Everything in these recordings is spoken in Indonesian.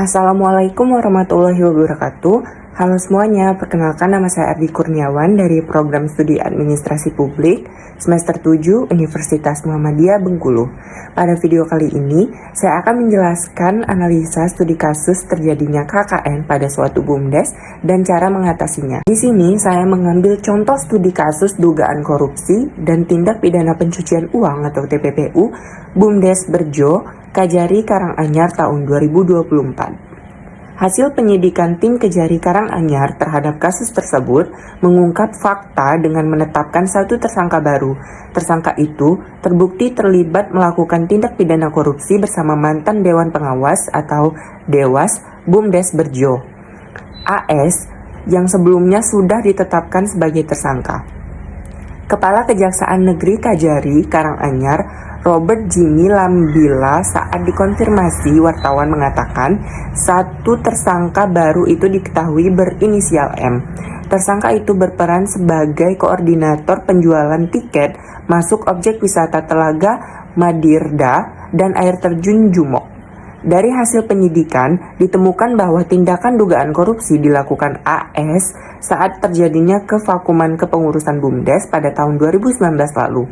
Assalamualaikum warahmatullahi wabarakatuh. Halo semuanya, perkenalkan nama saya Ardi Kurniawan dari Program Studi Administrasi Publik Semester 7 Universitas Muhammadiyah Bengkulu. Pada video kali ini, saya akan menjelaskan analisa studi kasus terjadinya KKN pada suatu BUMDes dan cara mengatasinya. Di sini saya mengambil contoh studi kasus dugaan korupsi dan tindak pidana pencucian uang atau TPPU BUMDes Berjo, Kajari Karanganyar tahun 2024. Hasil penyidikan tim Kejari Karanganyar terhadap kasus tersebut mengungkap fakta dengan menetapkan satu tersangka baru. Tersangka itu terbukti terlibat melakukan tindak pidana korupsi bersama mantan Dewan Pengawas atau Dewas BUMDes Berjo, AS, yang sebelumnya sudah ditetapkan sebagai tersangka. Kepala Kejaksaan Negeri Kajari Karanganyar Robert Jimmy Lambila saat dikonfirmasi wartawan mengatakan satu tersangka baru itu diketahui berinisial M. Tersangka itu berperan sebagai koordinator penjualan tiket masuk objek wisata Telaga Madirda dan air terjun Jumok. Dari hasil penyidikan, ditemukan bahwa tindakan dugaan korupsi dilakukan AS saat terjadinya kevakuman kepengurusan BUMDes pada tahun 2019 lalu.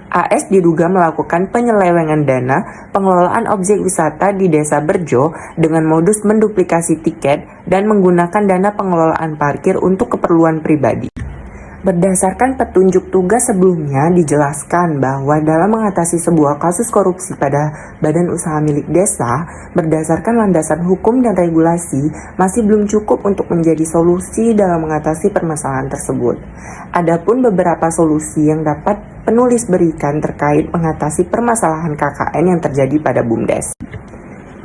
AS diduga melakukan penyelewengan dana pengelolaan objek wisata di Desa Berjo dengan modus menduplikasi tiket dan menggunakan dana pengelolaan parkir untuk keperluan pribadi. Berdasarkan petunjuk tugas sebelumnya dijelaskan bahwa dalam mengatasi sebuah kasus korupsi pada badan usaha milik desa, berdasarkan landasan hukum dan regulasi masih belum cukup untuk menjadi solusi dalam mengatasi permasalahan tersebut. Adapun beberapa solusi yang dapat penulis berikan terkait mengatasi permasalahan KKN yang terjadi pada BUMDes.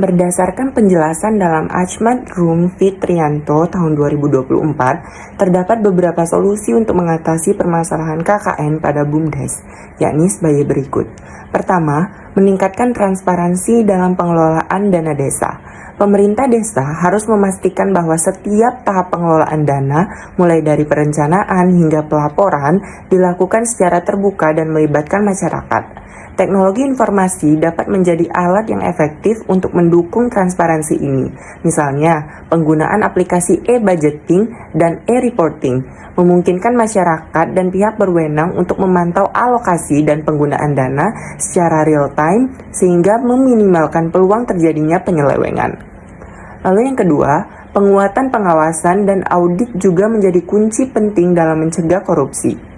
Berdasarkan penjelasan dalam Achmad Rum Fitrianto tahun 2024, terdapat beberapa solusi untuk mengatasi permasalahan KKN pada BUMDes, yakni sebagai berikut. Pertama, meningkatkan transparansi dalam pengelolaan dana desa. Pemerintah desa harus memastikan bahwa setiap tahap pengelolaan dana, mulai dari perencanaan hingga pelaporan, dilakukan secara terbuka dan melibatkan masyarakat. Teknologi informasi dapat menjadi alat yang efektif untuk mendukung transparansi ini. Misalnya, penggunaan aplikasi e-budgeting dan e-reporting memungkinkan masyarakat dan pihak berwenang untuk memantau alokasi dan penggunaan dana secara real-time sehingga meminimalkan peluang terjadinya penyelewengan. Lalu yang kedua, penguatan pengawasan dan audit juga menjadi kunci penting dalam mencegah korupsi.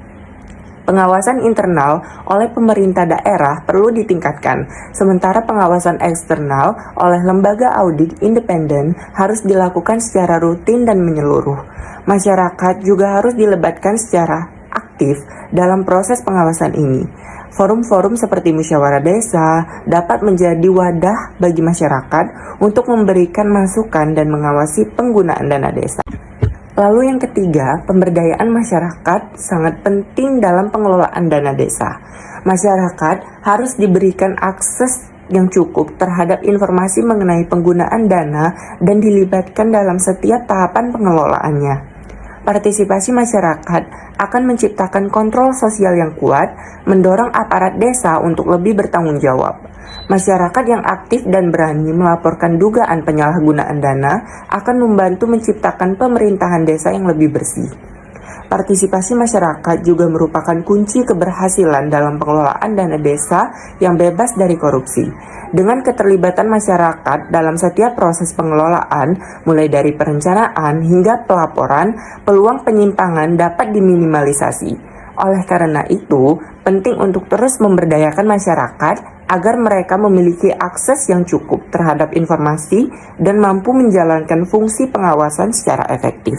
Pengawasan internal oleh pemerintah daerah perlu ditingkatkan, sementara pengawasan eksternal oleh lembaga audit independen harus dilakukan secara rutin dan menyeluruh. Masyarakat juga harus dilibatkan secara aktif dalam proses pengawasan ini. Forum-forum seperti musyawarah desa dapat menjadi wadah bagi masyarakat untuk memberikan masukan dan mengawasi penggunaan dana desa. Lalu yang ketiga, pemberdayaan masyarakat sangat penting dalam pengelolaan dana desa. Masyarakat harus diberikan akses yang cukup terhadap informasi mengenai penggunaan dana dan dilibatkan dalam setiap tahapan pengelolaannya. Partisipasi masyarakat akan menciptakan kontrol sosial yang kuat, mendorong aparat desa untuk lebih bertanggung jawab. Masyarakat yang aktif dan berani melaporkan dugaan penyalahgunaan dana akan membantu menciptakan pemerintahan desa yang lebih bersih. Partisipasi masyarakat juga merupakan kunci keberhasilan dalam pengelolaan dana desa yang bebas dari korupsi. Dengan keterlibatan masyarakat dalam setiap proses pengelolaan, mulai dari perencanaan hingga pelaporan, peluang penyimpangan dapat diminimalisasi. Oleh karena itu, penting untuk terus memberdayakan masyarakat agar mereka memiliki akses yang cukup terhadap informasi dan mampu menjalankan fungsi pengawasan secara efektif.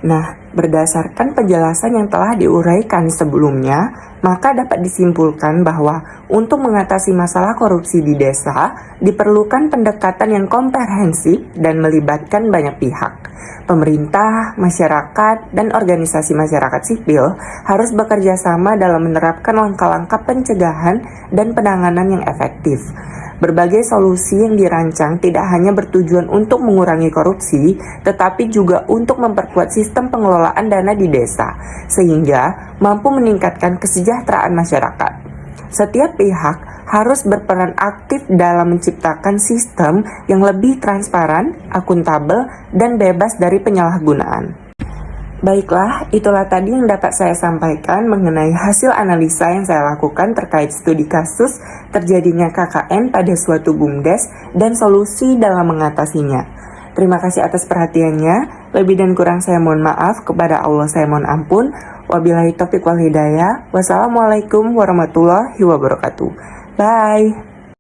Nah, berdasarkan penjelasan yang telah diuraikan sebelumnya, maka dapat disimpulkan bahwa untuk mengatasi masalah korupsi di desa, diperlukan pendekatan yang komprehensif dan melibatkan banyak pihak. Pemerintah, masyarakat, dan organisasi masyarakat sipil harus bekerja sama dalam menerapkan langkah-langkah pencegahan dan penanganan yang efektif. Berbagai solusi yang dirancang tidak hanya bertujuan untuk mengurangi korupsi, tetapi juga untuk memperkuat sistem pengelolaan dana di desa, sehingga mampu meningkatkan kesejahteraan masyarakat. Setiap pihak harus berperan aktif dalam menciptakan sistem yang lebih transparan, akuntabel, dan bebas dari penyalahgunaan. Baiklah, itulah tadi yang dapat saya sampaikan mengenai hasil analisa yang saya lakukan terkait studi kasus terjadinya KKN pada suatu BUMDes dan solusi dalam mengatasinya. Terima kasih atas perhatiannya. Lebih dan kurang saya mohon maaf, kepada Allah saya mohon ampun. Wabillahi taufiq wal hidayah. Wassalamualaikum warahmatullahi wabarakatuh. Bye.